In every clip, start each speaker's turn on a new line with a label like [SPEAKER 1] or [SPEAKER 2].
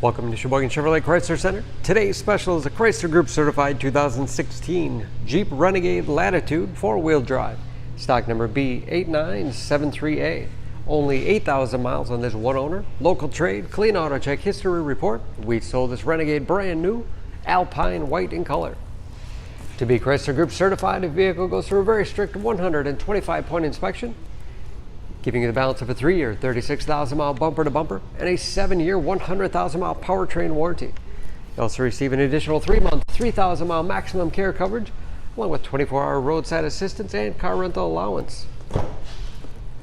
[SPEAKER 1] Welcome to Sheboygan Chevrolet Chrysler Center. Today's special is a Chrysler Group certified 2016 Jeep Renegade Latitude 4-wheel drive. Stock number B8973A. Only 8,000 miles on this one owner. Local trade, clean auto check history report. We sold this Renegade brand new, Alpine White in color. To be Chrysler Group certified, the vehicle goes through a very strict 125-point inspection, giving you the balance of a 3-year, 36,000-mile bumper-to-bumper and a 7-year, 100,000-mile powertrain warranty. You also receive an additional 3-month, 3,000-mile maximum care coverage, along with 24-hour roadside assistance and car rental allowance.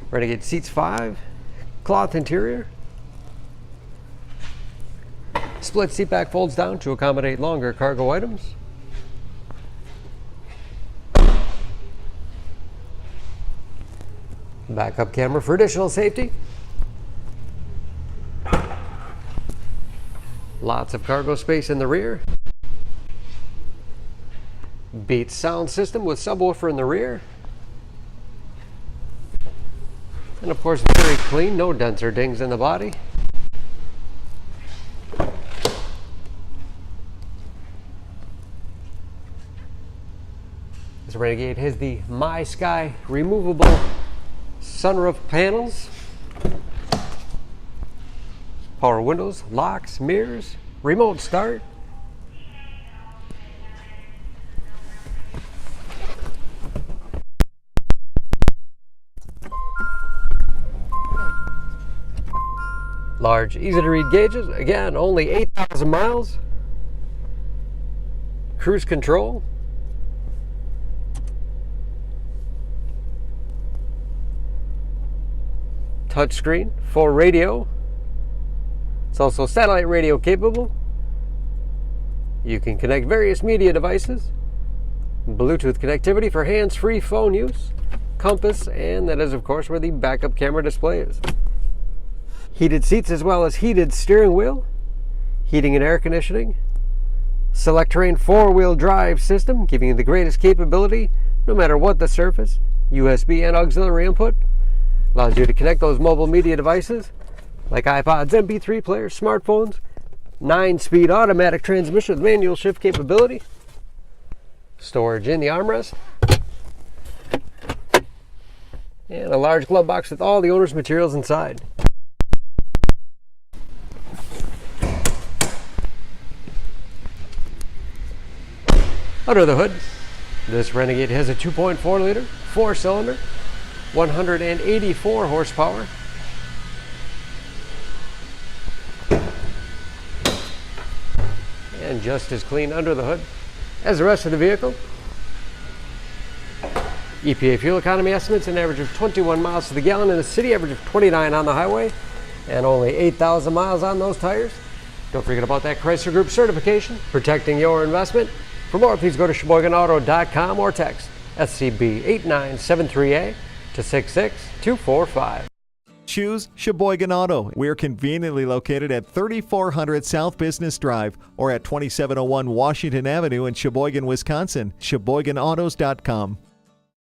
[SPEAKER 1] Renegade seats 5, cloth interior. Split seat back folds down to accommodate longer cargo items. Backup camera for additional safety. Lots of cargo space in the rear. Beats sound system with subwoofer in the rear. And of course, very clean, no dents or dings in the body. This Renegade has the My Sky removable sunroof panels, power windows, locks, mirrors, remote start. Large, easy to read gauges. Again, only 8,000 miles. Cruise control. Touchscreen for radio. It's also satellite radio capable. You can connect various media devices. Bluetooth connectivity for hands-free phone use. Compass, and that is of course where the backup camera display is. Heated seats as well as heated steering wheel. Heating and air conditioning. Select Terrain 4-wheel drive system, giving you the greatest capability no matter what the surface. USB and auxiliary input. Allows you to connect those mobile media devices like iPods, MP3 players, smartphones. 9-speed automatic transmission with manual shift capability. Storage in the armrest. And a large glove box with all the owner's materials inside. Under the hood, this Renegade has a 2.4-liter, 4-cylinder, 184 horsepower. And just as clean under the hood as the rest of the vehicle. EPA fuel economy estimates an average of 21 miles to the gallon in the city, average of 29 on the highway, and only 8,000 miles on those tires. Don't forget about that Chrysler Group certification, protecting your investment. For more, please go to SheboyganAuto.com or text SCB8973A to 66245.
[SPEAKER 2] Choose Sheboygan Auto. We're conveniently located at 3400 South Business Drive or at 2701 Washington Avenue in Sheboygan, Wisconsin. SheboyganAutos.com.